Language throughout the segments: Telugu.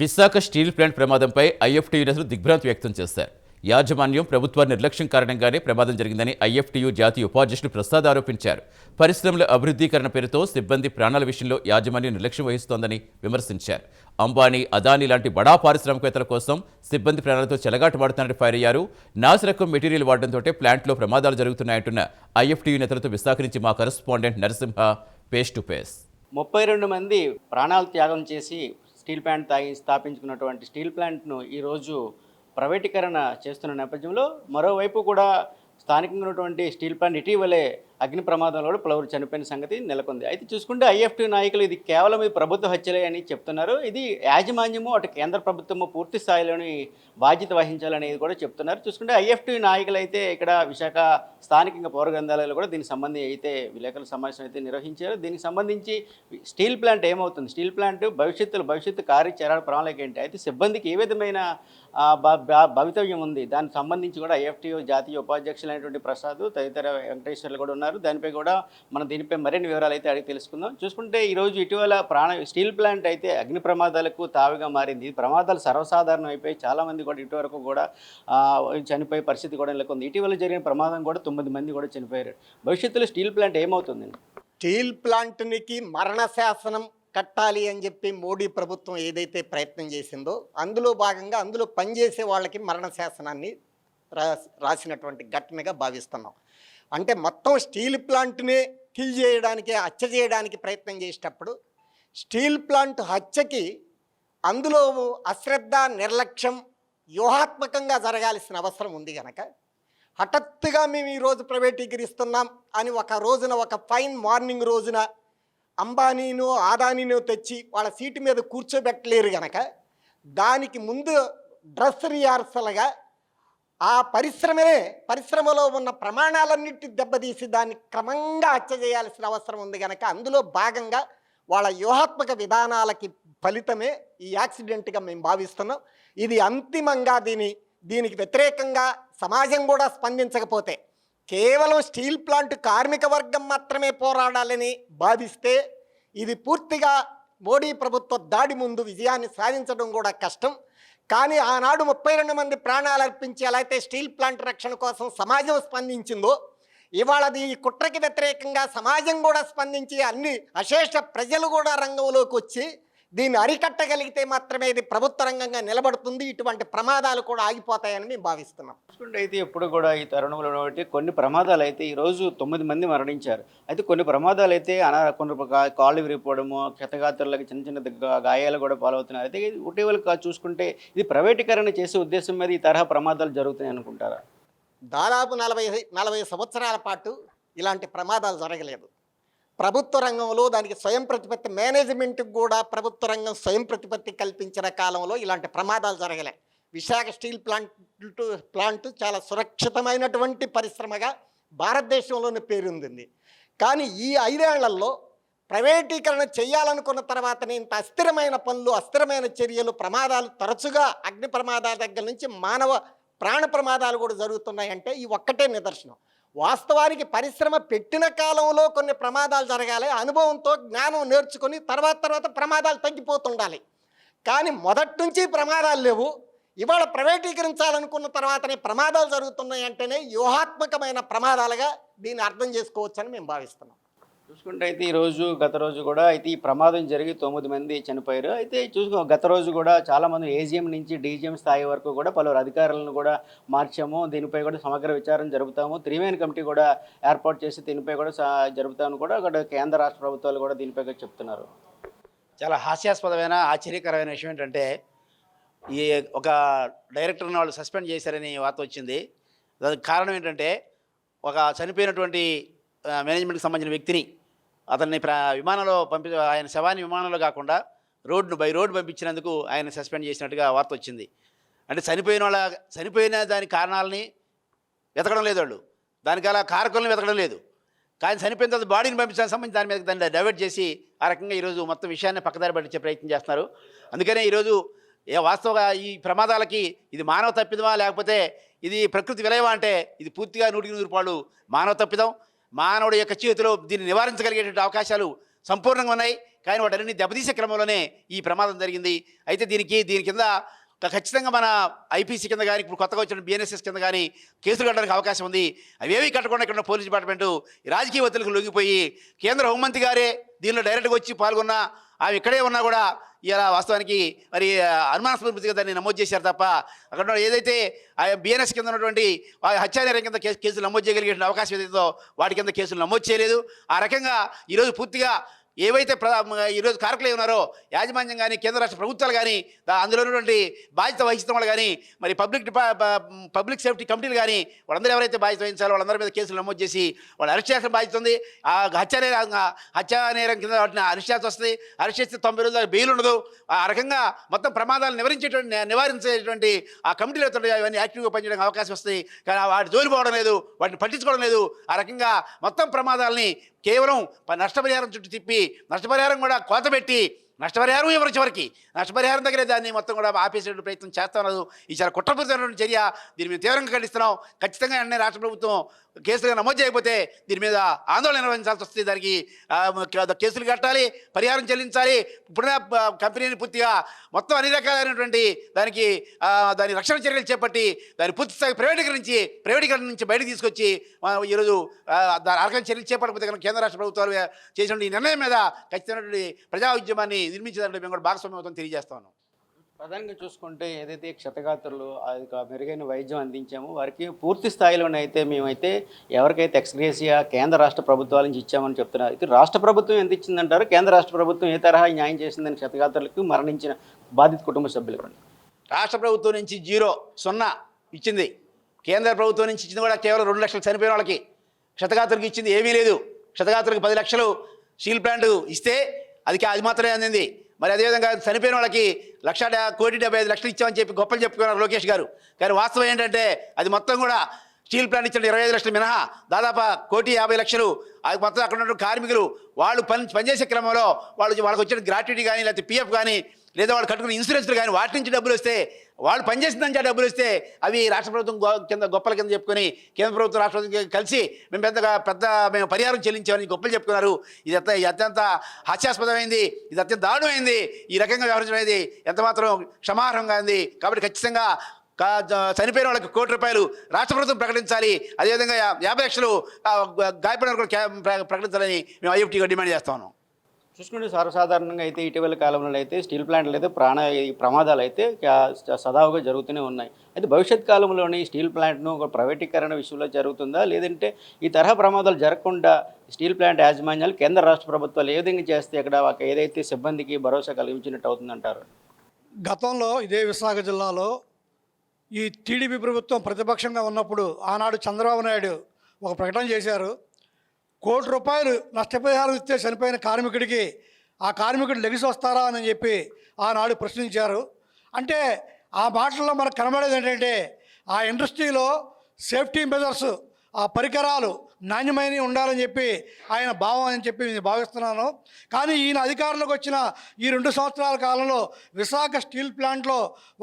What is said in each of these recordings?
విశాఖ స్టీల్ ప్లాంట్ ప్రమాదంపై ఐఎఫ్టీయూ నేతలు దిగ్భ్రాంతి వ్యక్తం చేశారు. యాజమాన్యం, ప్రభుత్వ నిర్లక్ష్యం కారణంగానే ప్రమాదం జరిగిందని ఐఎఫ్టీయూ జాతీయ ఉపాధ్యక్షుడు ప్రసాద్ ఆరోపించారు. పరిశ్రమల అభివృద్ధీకరణ పేరుతో సిబ్బంది ప్రాణాల విషయంలో యాజమాన్యం నిర్లక్ష్యం వహిస్తోందని విమర్శించారు. అంబానీ, అదానీ లాంటి బడా పారిశ్రామికవేత్తల కోసం సిబ్బంది ప్రాణాలతో చెలగాటమాడుతున్నారని ఫైర్ అయ్యారు. నాసిరకం మెటీరియల్ వాడడంతో ప్లాంట్లో ప్రమాదాలు జరుగుతున్నాయంటున్న ఐఎఫ్టీయూ నేతలతో విశాఖ నుంచి మా correspondent Narasimha face to face. 32 మంది ప్రాణాలు త్యాగం చేసి స్టీల్ ప్లాంట్ స్థాపించుకున్నటువంటి స్టీల్ ప్లాంట్ను ఈరోజు ప్రైవేటీకరణ చేస్తున్న నేపథ్యంలో మరోవైపు కూడా స్థానికంగా ఉన్నటువంటి స్టీల్ ప్లాంట్ ఇటీవలే అగ్ని ప్రమాదంలో కూడా పలువురు చనిపోయిన సంగతి నెలకొంది. అయితే చూసుకుంటే ఐఎఫ్టీ నాయకులు ఇది కేవలం ఇది ప్రభుత్వ హత్యలే అని చెప్తున్నారు. ఇది యాజమాన్యము అటు కేంద్ర ప్రభుత్వము పూర్తి స్థాయిలోని బాధ్యత వహించాలనేది కూడా చెప్తున్నారు. చూసుకుంటే ఐఎఫ్టీ నాయకులు అయితే ఇక్కడ విశాఖ స్థానికంగా పౌర గ్రంథాలయాలు కూడా దీనికి సంబంధించి అయితే విలేకరుల సమావేశం అయితే నిర్వహించారు. దీనికి సంబంధించి స్టీల్ ప్లాంట్ ఏమవుతుంది, స్టీల్ ప్లాంట్ భవిష్యత్తు కార్యాచరణ ప్రణాళిక ఏంటి, అయితే సిబ్బందికి ఏ విధమైన భవితవ్యం ఉంది, దానికి సంబంధించి కూడా ఐఎఫ్టీ జాతీయ ఉపాధ్యక్షులైనటువంటి ప్రసాద్ తదితర వెంకటేశ్వర్లు కూడా ఉన్నారు. దానిపై కూడా మనం దీనిపై మరిన్ని వివరాలు అయితే అడిగి తెలుసుకుందాం. చూసుకుంటే ఈరోజు ఇటీవల స్టీల్ ప్లాంట్ అయితే అగ్ని ప్రమాదాలకు తావిగా మారింది. ప్రమాదాలు సర్వసాధారణం అయిపోయి చాలామంది కూడా ఇటువరకు కూడా చనిపోయే పరిస్థితి కూడా నెలకొంది. ఇటీవల జరిగిన ప్రమాదం కూడా 9 మంది కూడా చనిపోయారు. భవిష్యత్తులో స్టీల్ ప్లాంట్ ఏమవుతుందండి? స్టీల్ ప్లాంట్నికి మరణ శాసనం కట్టాలి అని చెప్పి మోడీ ప్రభుత్వం ఏదైతే ప్రయత్నం చేసిందో అందులో భాగంగా అందులో పనిచేసే వాళ్ళకి మరణ శాసనాన్ని రాసినటువంటి ఘటనగా భావిస్తున్నాం. అంటే మొత్తం స్టీల్ ప్లాంట్ని కిల్ చేయడానికి, హత్య చేయడానికి ప్రయత్నం చేసేటప్పుడు స్టీల్ ప్లాంట్ హత్యకి అందులో అశ్రద్ధ, నిర్లక్ష్యం వ్యూహాత్మకంగా జరగాల్సిన అవసరం ఉంది కనుక హఠాత్తుగా మేము ఈరోజు ప్రైవేటీకరిస్తున్నాం అని ఒక ఫైన్ మార్నింగ్ రోజున అంబానీను, అదానీను తెచ్చి వాళ్ళ సీటు మీద కూర్చోబెట్టలేరు కనుక దానికి ముందు డ్రెస్ రిహార్సల్గా ఆ పరిశ్రమలో ఉన్న ప్రమాణాలన్నిటి దెబ్బతీసి దాన్ని క్రమంగా హత్య చేయాల్సిన అవసరం ఉంది కనుక అందులో భాగంగా వాళ్ళ వ్యూహాత్మక విధానాలకి ఫలితమే ఈ యాక్సిడెంట్గా మేము భావిస్తున్నాం. ఇది అంతిమంగా దీనికి వ్యతిరేకంగా సమాజం కూడా స్పందించకపోతే కేవలం స్టీల్ ప్లాంట్ కార్మిక వర్గం మాత్రమే పోరాడాలని భావిస్తే ఇది పూర్తిగా మోడీ ప్రభుత్వ దాడి ముందు విజయాన్ని సాధించడం కూడా కష్టం. కానీ ఆనాడు 32 మంది ప్రాణాలు అర్పించి ఎలా అయితే స్టీల్ ప్లాంట్ రక్షణ కోసం సమాజం స్పందించిందో ఇవాళ ఈ కుట్రకి వ్యతిరేకంగా సమాజం కూడా స్పందించి అన్ని అశేష ప్రజలు కూడా రంగంలోకి వచ్చి దీన్ని అరికట్టగలిగితే మాత్రమే ఇది ప్రభుత్వ రంగంగా నిలబడుతుంది. ఇటువంటి ప్రమాదాలు కూడా ఆగిపోతాయని మేము భావిస్తున్నాం. చూసుకుంటే అయితే ఎప్పుడు కూడా ఈ తరుణంలో బట్టి కొన్ని ప్రమాదాలు అయితే ఈరోజు 9 మంది మరణించారు. అయితే కొన్ని ప్రమాదాలు అయితే కొన్ని కాళ్ళు విరిగిపోవడము, క్షతగాత్రులకి చిన్న గాయాలు కూడా పాలవుతున్నారు. అయితే ఇటీవల చూసుకుంటే ఇది ప్రైవేటీకరణ చేసే ఉద్దేశం మీద ఈ తరహా ప్రమాదాలు జరుగుతున్నాయి అనుకుంటారా? దాదాపు 40 సంవత్సరాల పాటు ఇలాంటి ప్రమాదాలు జరగలేదు. ప్రభుత్వ రంగంలో దానికి స్వయం ప్రతిపత్తి, మేనేజ్మెంట్కి కూడా ప్రభుత్వ రంగం స్వయం ప్రతిపత్తి కల్పించిన కాలంలో ఇలాంటి ప్రమాదాలు జరగలే. విశాఖ స్టీల్ ప్లాంట్ చాలా సురక్షితమైనటువంటి పరిశ్రమగా భారతదేశంలోనే పేరొందింది. కానీ ఈ 5 ఏళ్లలో ప్రైవేటీకరణ చేయాలనుకున్న తర్వాతనే ఇంత అస్థిరమైన పనులు, అస్థిరమైన చర్యలు, ప్రమాదాలు తరచుగా అగ్ని ప్రమాదాల దగ్గర నుంచి మానవ ప్రాణ ప్రమాదాలు కూడా జరుగుతున్నాయంటే ఈ ఒక్కటే నిదర్శనం. వాస్తవానికి పరిశ్రమ పెట్టిన కాలంలో కొన్ని ప్రమాదాలు జరగాలి, అనుభవంతో జ్ఞానం నేర్చుకొని తర్వాత ప్రమాదాలు తగ్గిపోతుండాలి. కానీ మొదటి నుంచి ప్రమాదాలు లేవు. ఇవాళ ప్రైవేటీకరించాలనుకున్న తర్వాతనే ప్రమాదాలు జరుగుతున్నాయి అంటేనే వ్యూహాత్మకమైన ప్రమాదాలుగా దీన్ని అర్థం చేసుకోవచ్చని మేము భావిస్తున్నాం. చూసుకుంటే అయితే గత రోజు కూడా అయితే ఈ ప్రమాదం జరిగి 9 మంది చనిపోయారు. అయితే గత రోజు కూడా చాలామంది ఏజీఎం నుంచి డీజీఎం స్థాయి వరకు కూడా పలువురు అధికారులను కూడా మార్చాము. దీనిపై కూడా సమగ్ర విచారణ జరుపుతాము, 3 మెన్ కమిటీ కూడా ఏర్పాటు చేసి దీనిపై కూడా జరుపుతామని కూడా అక్కడ కేంద్ర రాష్ట్ర ప్రభుత్వాలు కూడా దీనిపై చెప్తున్నారు. చాలా హాస్యాస్పదమైన, ఆశ్చర్యకరమైన విషయం ఏంటంటే ఈ ఒక డైరెక్టర్ని వాళ్ళు సస్పెండ్ చేశారని వార్త వచ్చింది. దానికి కారణం ఏంటంటే ఒక చనిపోయినటువంటి మేనేజ్మెంట్కి సంబంధించిన వ్యక్తిని అతన్ని విమానంలో ఆయన శవాన్ని విమానంలో కాకుండా బై రోడ్డు పంపించినందుకు ఆయన సస్పెండ్ చేసినట్టుగా వార్త వచ్చింది. అంటే చనిపోయిన దాని కారణాలని వెతకడం లేదు వాళ్ళు, దానికి అలా కారకులను వెతకడం లేదు. కానీ చనిపోయిన తర్వాత బాడీని పంపించడానికి సంబంధించి దాన్ని డైవర్ట్ చేసి ఆ రకంగా ఈరోజు మొత్తం విషయాన్ని పక్కదారి పట్టించే ప్రయత్నం చేస్తున్నారు. అందుకనే ఈరోజు వాస్తవంగా ఈ ప్రమాదాలకి ఇది మానవ తప్పిదమా లేకపోతే ఇది ప్రకృతి విలయమా అంటే ఇది పూర్తిగా 100% మానవ తప్పిదం. మానవుడి యొక్క చేతిలో దీన్ని నివారించగలిగేటువంటి అవకాశాలు సంపూర్ణంగా ఉన్నాయి. కానీ వాటన్ని దెబ్బతీసే క్రమంలోనే ఈ ప్రమాదం జరిగింది. అయితే దీని కింద ఖచ్చితంగా మన ఐపీసీ కింద కానీ ఇప్పుడు కొత్తగా వచ్చిన బిఎన్ఎస్ఎస్ కింద కానీ కేసులు కట్టడానికి అవకాశం ఉంది. అవేవి కట్టకుండా ఇక్కడ ఉన్న పోలీస్ డిపార్ట్మెంటు రాజకీయ ఒత్తిడికి లొంగిపోయి కేంద్ర హోంమంత్రి గారే దీనిలో డైరెక్ట్గా వచ్చి పాల్గొన్నా ఆమె ఇక్కడే ఉన్నా కూడా ఇలా వాస్తవానికి మరి అనుమానాస్పద దాన్ని నమోదు చేశారు తప్ప అక్కడ ఏదైతే బిఎన్ఎస్ కింద ఉన్నటువంటి హత్యానేరం కింద కేసులు నమోదు చేయగలిగే అవకాశం ఏదైతుందో వాటి కింద కేసులు నమోదు చేయలేదు. ఆ రకంగా ఈరోజు పూర్తిగా ఏవైతే ఈరోజు కారకులు ఉన్నారో యాజమాన్యం కానీ కేంద్ర రాష్ట్ర ప్రభుత్వాలు కానీ అందులో ఉన్నటువంటి బాధ్యత వహిస్తున్న వాళ్ళు కానీ మరి పబ్లిక్ సేఫ్టీ కమిటీలు కానీ వాళ్ళందరూ ఎవరైతే బాధ్యత వహించాలో వాళ్ళందరి మీద కేసులు నమోదు చేసి వాళ్ళు అరెస్ట్ చేయాల్సిన బాధ్యత ఉంది. ఆ హత్యానేరం కింద వాటిని అరెస్ట్ చేయాల్సి వస్తుంది. అరెస్ట్ చేస్తే 90 రోజుల బెయిల్ ఉండదు. ఆ రకంగా మొత్తం ప్రమాదాలు నివారించేటువంటి ఆ కమిటీలు అవుతుంటాయి అవన్నీ యాక్టివ్గా పనిచేయడానికి అవకాశం వస్తుంది. కానీ వాటి జోలి పోవడం లేదు, వాటిని పట్టించుకోవడం లేదు. ఆ రకంగా మొత్తం ప్రమాదాలని కేవలం నష్టపరిహారం చుట్టూ తిప్పి నష్టపరిహారం కూడా కోత పెట్టి నష్టపరిహారం ఎవరి చివరికి నష్టపరిహారం దగ్గరే దాన్ని మొత్తం కూడా ఆపేసే ప్రయత్నం చేస్తున్నారు. ఈ చాలా కుట్రపూరితమైనటువంటి చర్య. దీని మీద తీవ్రంగా ఖండిస్తున్నాం. ఖచ్చితంగా వెంటనే రాష్ట్ర ప్రభుత్వం కేసులుగా నమోదు చేయకపోతే దీని మీద ఆందోళన నిర్వహించాల్సి వస్తుంది. దానికి కేసులు కట్టాలి, పరిహారం చెల్లించాలి. ఇప్పుడున్న కంపెనీని పూర్తిగా మొత్తం అన్ని రకాలైనటువంటి దాని రక్షణ చర్యలు చేపట్టి దాన్ని పూర్తి స్థాయి ప్రైవేటీకరణ నుంచి బయటకు తీసుకొచ్చి ఈరోజు దాని రకమైన చర్యలు చేపట్టకపోతే కనుక కేంద్ర రాష్ట్ర ప్రభుత్వాలు చేసిన ఈ నిర్ణయం మీద ఖచ్చితమైనటువంటి ప్రజా ఉద్యమాన్ని నిర్మించేదాంట్లో మేము కూడా భాగస్వామ్యం అవుతాం తెలియజేస్తాను. ప్రధానంగా చూసుకుంటే ఏదైతే క్షతగాత్రులు అది మెరుగైన వైద్యం అందించామో వారికి పూర్తి స్థాయిలోనైతే మేమైతే ఎవరికైతే ఎక్స్గ్రేసియా కేంద్ర రాష్ట్ర ప్రభుత్వాల నుంచి ఇచ్చామని చెప్తున్నారు. అయితే రాష్ట్ర ప్రభుత్వం ఎంత ఇచ్చిందంటారు? కేంద్ర రాష్ట్ర ప్రభుత్వం ఏ తరహా న్యాయం చేసిందని క్షతగాత్రులకు మరణించిన బాధిత కుటుంబ సభ్యులకు? రాష్ట్ర ప్రభుత్వం నుంచి 0 ఇచ్చింది. కేంద్ర ప్రభుత్వం నుంచి ఇచ్చింది కూడా కేవలం 2 లక్షలు చనిపోయిన వాళ్ళకి. క్షతగాత్రులకు ఇచ్చింది ఏమీ లేదు. క్షతగాత్రులకు 10 లక్షలు స్టీల్ ప్లాంట్ ఇస్తే అది మాత్రమే అందింది. మరి అదేవిధంగా చనిపోయిన వాళ్ళకి 1,75,00,000 ఇచ్చామని చెప్పి గొప్పలు చెప్పుకున్నారు లోకేష్ గారు. కానీ వాస్తవం ఏంటంటే అది మొత్తం కూడా స్టీల్ ప్లాంట్ ఇచ్చిన 25 లక్షలు మినహా దాదాపు 1,50,00,000 అది మొత్తం అక్కడ ఉన్న కార్మికులు వాళ్ళు పనిచేసే క్రమంలో వాళ్ళకి వచ్చిన గ్రాట్యుటీ కానీ లేకపోతే పిఎఫ్ కానీ లేదా వాళ్ళు కట్టుకున్న ఇన్సూరెన్స్లు కానీ వాటి నుంచి డబ్బులు వస్తే వాళ్ళు పనిచేసిందని డబ్బులు వస్తే అవి రాష్ట్ర ప్రభుత్వం గొప్పల కింద చెప్పుకొని కేంద్ర ప్రభుత్వం రాష్ట్ర ప్రభుత్వం కలిసి మేము పరిహారం చెల్లించామని గొప్పలు చెప్పుకున్నారు. ఇది అత్యంత హాస్యాస్పదమైంది, ఇది అత్యంత దారుణమైంది. ఈ రకంగా వ్యవహరించడం అనేది ఎంతమాత్రం క్షమార్హంగా ఉంది. కాబట్టి ఖచ్చితంగా చనిపోయిన వాళ్ళకి ₹1,00,00,000 రాష్ట్ర ప్రభుత్వం ప్రకటించాలి. అదేవిధంగా 50 లక్షలు గాయపడిన కూడా ప్రకటించాలని మేము ఐఎఫ్టీగా డిమాండ్ చేస్తాము. చూసుకుంటే సర్వసాధారణంగా అయితే ఇటీవల కాలంలో అయితే స్టీల్ ప్లాంట్లు అయితే ప్రమాదాలు అయితే సదావుగా జరుగుతూనే ఉన్నాయి. అయితే భవిష్యత్ కాలంలోని స్టీల్ ప్లాంట్ను ఒక ప్రైవేటీకరణ విషయంలో జరుగుతుందా, లేదంటే ఈ తరహా ప్రమాదాలు జరగకుండా స్టీల్ ప్లాంట్ యాజమాన్యాలు కేంద్ర రాష్ట్ర ప్రభుత్వాలు ఏ విధంగా చేస్తే అక్కడ ఏదైతే సిబ్బందికి భరోసా కలిగించినట్టు అవుతుందంటారు? గతంలో ఇదే విశాఖ జిల్లాలో ఈ టీడీపీ ప్రభుత్వం ప్రతిపక్షంగా ఉన్నప్పుడు ఆనాడు చంద్రబాబు నాయుడు ఒక ప్రకటన చేశారు. ₹1,00,00,000 నష్టపరిహారం ఇస్తే చనిపోయిన కార్మికుడికి ఆ కార్మికుడు లెగిసి వస్తారా అని చెప్పి ఆనాడు ప్రశ్నించారు. అంటే ఆ మాటల్లో మనకు కనబడేది ఏంటంటే ఆ ఇండస్ట్రీలో సేఫ్టీ మెజర్స్, ఆ పరికరాలు నాణ్యమైనవి ఉండాలని చెప్పి ఆయన భావం అని చెప్పి నేను భావిస్తున్నాను. కానీ ఈయన అధికారంలోకి వచ్చిన ఈ 2 సంవత్సరాల కాలంలో విశాఖ స్టీల్ ప్లాంట్లో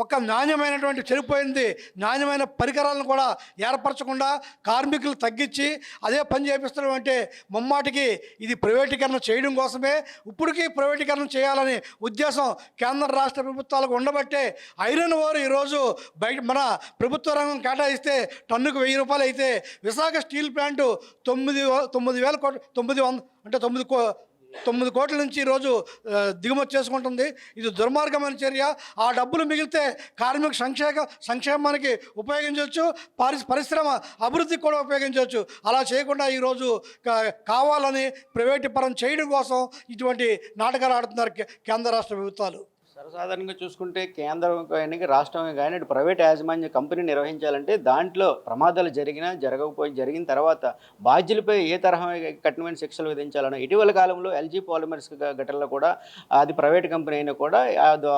ఒక నాణ్యమైనటువంటి చెడిపోయింది నాణ్యమైన పరికరాలను కూడా ఏర్పరచకుండా కార్మికులు తగ్గించి అదే పని చేపిస్తడం అంటే ముమ్మాటికి ఇది ప్రైవేటీకరణ చేయడం కోసమే. ఇప్పటికీ ప్రైవేటీకరణ చేయాలని ఉద్దేశం కేంద్ర రాష్ట్ర ప్రభుత్వాలకు ఉండబట్టే ఐరన్ ఓర్ ఈరోజు బయట మన ప్రభుత్వ రంగం కేటాయిస్తే టన్నుకు ₹1,000 అయితే విశాఖ స్టీల్ ప్లాంటు 9,000 కోట్లు 9 కోట్ల నుంచి ఈరోజు దిగుమతి చేసుకుంటుంది. ఇది దుర్మార్గమైన చర్య. ఆ డబ్బులు మిగిలితే కార్మిక సంక్షేమానికి ఉపయోగించవచ్చు, పరిశ్రమ అభివృద్ధికి కూడా ఉపయోగించవచ్చు. అలా చేయకుండా ఈరోజు కావాలని ప్రైవేటీకరణ చేయడం కోసం ఇటువంటి నాటకాలు ఆడుతున్నారు కేంద్ర రాష్ట్ర ప్రభుత్వాలు. సర్వసాధారణంగా చూసుకుంటే కేంద్రం కానీ రాష్ట్రం కానీ ప్రైవేట్ యాజమాన్య కంపెనీ నిర్వహించాలంటే దాంట్లో ప్రమాదాలు జరిగిన తర్వాత బాధ్యులపై ఏ తరహా కఠినమైన శిక్షలు విధించాలని ఇటీవల కాలంలో ఎల్జీ పాలిమర్స్ ఘటనలో కూడా అది ప్రైవేట్ కంపెనీ అయినా కూడా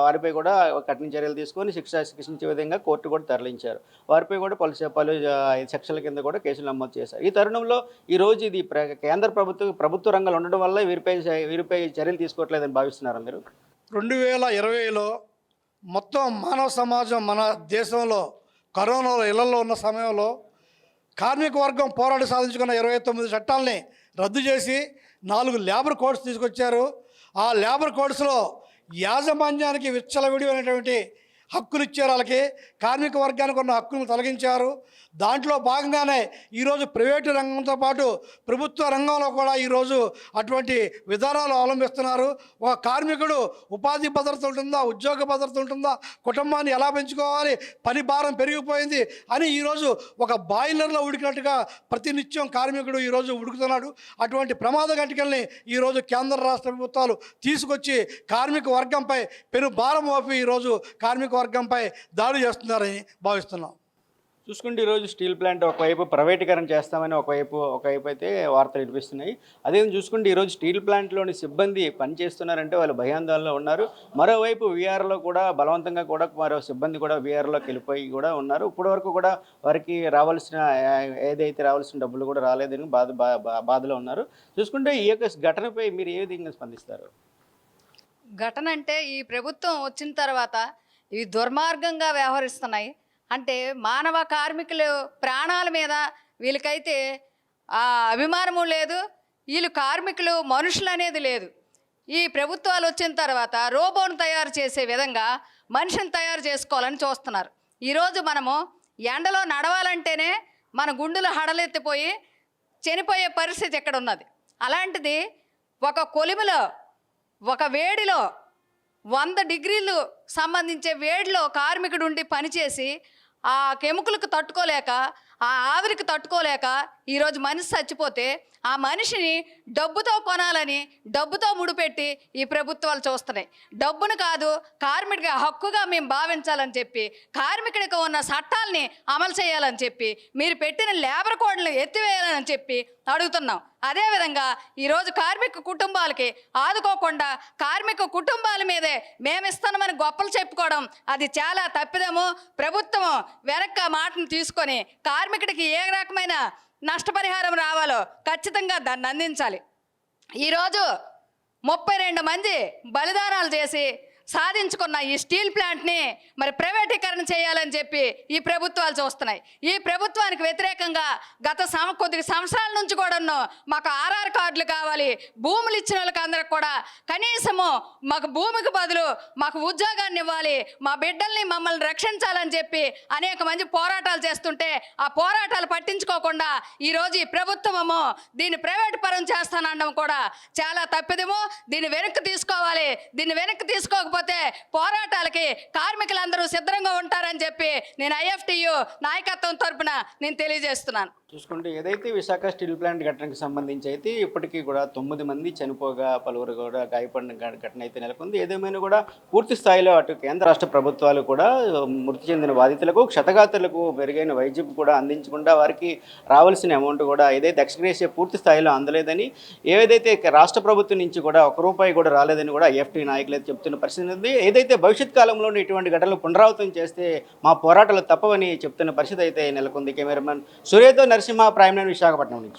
వారిపై కూడా కఠిన చర్యలు తీసుకొని శిక్షించే విధంగా కోర్టు కూడా తరలించారు. వారిపై కూడా పలు సెక్షన్ల కింద కూడా కేసులు నమోదు చేశారు. ఈ తరుణంలో ఈరోజు ఇది కేంద్ర ప్రభుత్వ రంగంలో ఉండడం వల్ల వీరిపై చర్యలు తీసుకోవట్లేదని భావిస్తున్నారు మీరు? 2020లో మొత్తం మానవ సమాజం మన దేశంలో కరోనాలో ఇళ్లలో ఉన్న సమయంలో కార్మిక వర్గం పోరాడి సాధించుకున్న 29 చట్టాలని రద్దు చేసి 4 లేబర్ కోడ్స్ తీసుకొచ్చారు. ఆ లేబర్ కోడ్స్లో యాజమాన్యానికి విచ్చలవిడిమైనటువంటి హక్కులు ఇచ్చారు. వాళ్ళకి కార్మిక వర్గానికి ఉన్న హక్కులను తొలగించారు. దాంట్లో భాగంగానే ఈరోజు ప్రైవేటు రంగంతో పాటు ప్రభుత్వ రంగంలో కూడా ఈరోజు అటువంటి విధానాలు అవలంబిస్తున్నారు. ఒక కార్మికుడు ఉపాధి భద్రత ఉంటుందా, ఉద్యోగ భద్రత ఉంటుందా, కుటుంబాన్ని ఎలా పెంచుకోవాలి, పని భారం పెరిగిపోయింది అని ఈరోజు ఒక బాయిలర్లో ఉడికినట్టుగా ప్రతినిత్యం కార్మికుడు ఈరోజు ఉడుకుతున్నాడు. అటువంటి ప్రమాద గంటికల్ని ఈరోజు కేంద్ర రాష్ట్ర ప్రభుత్వాలు తీసుకొచ్చి కార్మిక వర్గంపై పెను భారం మోపి ఈరోజు కార్మిక వర్గంపై దాడి చేస్తున్నారని భావిస్తున్నాం. చూసుకుంటే ఈరోజు స్టీల్ ప్లాంట్ ఒకవైపు ప్రైవేటీకరణ చేస్తామని ఒకవైపు అయితే వార్తలు వినిపిస్తున్నాయి. అదే చూసుకుంటే ఈరోజు స్టీల్ ప్లాంట్లోని సిబ్బంది పనిచేస్తున్నారంటే వాళ్ళు భయాందోళనలో ఉన్నారు. మరోవైపు వీఆర్లో కూడా బలవంతంగా కూడా మరో సిబ్బంది కూడా వీఆర్లోకి వెళ్ళిపోయి కూడా ఉన్నారు. ఇప్పటి వరకు కూడా వారికి రావాల్సిన ఏదైతే రావాల్సిన డబ్బులు కూడా రాలేదని బాధలో ఉన్నారు. చూసుకుంటే ఈ యొక్క ఘటనపై మీరు ఏ విధంగా స్పందిస్తారు? ఘటన అంటే ఈ ప్రభుత్వం వచ్చిన తర్వాత ఇవి దుర్మార్గంగా వ్యవహరిస్తున్నాయి. అంటే మానవ కార్మికులు ప్రాణాల మీద వీళ్ళకైతే అభిమానము లేదు. వీళ్ళు కార్మికులు మనుషులు అనేది లేదు. ఈ ప్రభుత్వాలు వచ్చిన తర్వాత రోబోను తయారు చేసే విధంగా మనిషిని తయారు చేసుకోవాలని చూస్తున్నారు. ఈరోజు మనము ఎండలో నడవాలంటేనే మన గుండెలు హడలెత్తిపోయి చనిపోయే పరిస్థితి ఎక్కడ ఉన్నది. అలాంటిది ఒక కొలిమిలో ఒక వేడిలో 100 డిగ్రీలు సంబంధించే వేడిలో కార్మికుడు ఉండి పనిచేసి ఆ కెమికల్కి తట్టుకోలేక, ఆ ఆవిరికి తట్టుకోలేక ఈరోజు మనిషి చచ్చిపోతే ఆ మనిషిని డబ్బుతో కొనాలని డబ్బుతో ముడిపెట్టి ఈ ప్రభుత్వాలు చూస్తున్నాయి. డబ్బును కాదు, కార్మికుడికి హక్కుగా మేము భావించాలని చెప్పి, కార్మికుడికి ఉన్న చట్టాలని అమలు చేయాలని చెప్పి, మీరు పెట్టిన లేబర్ కోడ్లను ఎత్తివేయాలని చెప్పి అడుగుతున్నాం. అదేవిధంగా ఈరోజు కార్మిక కుటుంబాలకి ఆదుకోకుండా కార్మిక కుటుంబాల మీదే మేము ఇస్తామని గొప్పలు చెప్పుకోవడం అది చాలా తప్పిదము. ప్రభుత్వం వెనక్కి ఆ మాటను తీసుకొని కార్మికుడికి ఏ రకమైన నష్టపరిహారం రావాలో ఖచ్చితంగా దాన్ని అందించాలి. ఈరోజు 32 మంది బలిదానాలు చేసి సాధించుకున్న ఈ స్టీల్ ప్లాంట్ని మరి ప్రైవేటీకరణ చేయాలని చెప్పి ఈ ప్రభుత్వాలు చూస్తున్నాయి. ఈ ప్రభుత్వానికి వ్యతిరేకంగా గత కొద్ది సంవత్సరాల నుంచి కూడా మాకు ఆర్ఆర్ కార్డులు కావాలి, భూములు ఇచ్చిన వాళ్ళకి అందరికి కూడా కనీసము మాకు భూమికి బదులు మాకు ఉద్యోగాన్ని ఇవ్వాలి, మా బిడ్డల్ని మమ్మల్ని రక్షించాలని చెప్పి అనేక మంది పోరాటాలు చేస్తుంటే ఆ పోరాటాలు పట్టించుకోకుండా ఈరోజు ఈ ప్రభుత్వము దీన్ని ప్రైవేట్ పరం చేస్తానడం కూడా చాలా తప్పిదము. దీన్ని వెనక్కి తీసుకోవాలి. దీన్ని వెనక్కి తీసుకోకపోతే పోరాటాలకి కార్మికులందరూ సిద్ధంగా ఉంటారని చెప్పి నేను IFTU నాయకత్వం తరపున నేను తెలియజేస్తున్నాను. చూసుకుంటే ఏదైతే విశాఖ స్టీల్ ప్లాంట్ ఘటనకు సంబంధించి అయితే ఇప్పటికీ కూడా 9 మంది చనిపోగా పలువురు కూడా గాయపడిన ఘటన అయితే నెలకొంది. ఏదేమైనా కూడా పూర్తి స్థాయిలో అటు కేంద్ర రాష్ట్ర ప్రభుత్వాలు కూడా మృతి చెందిన బాధితులకు క్షతగాత్రులకు మెరుగైన వైద్యం కూడా అందించకుండా వారికి రావాల్సిన అమౌంట్ కూడా ఏదైతే ఎక్స్గ్రేషియా పూర్తి స్థాయిలో అందలేదని, ఏదైతే రాష్ట్ర ప్రభుత్వం నుంచి కూడా ₹1 కూడా రాలేదని కూడా IFTU నాయకులు అయితే చెప్తున్న పరిస్థితి ఉంది. ఏదైతే భవిష్యత్ కాలంలో ఇటువంటి ఘటనలు పునరావృతం చేస్తే మా పోరాటాలు తప్పవని చెప్తున్న పరిస్థితి అయితే నెలకొంది. కెమెరామెన్ సూర్యతో నరసింహ, ప్రైమ్ 9 విశాఖపట్నం నుంచి.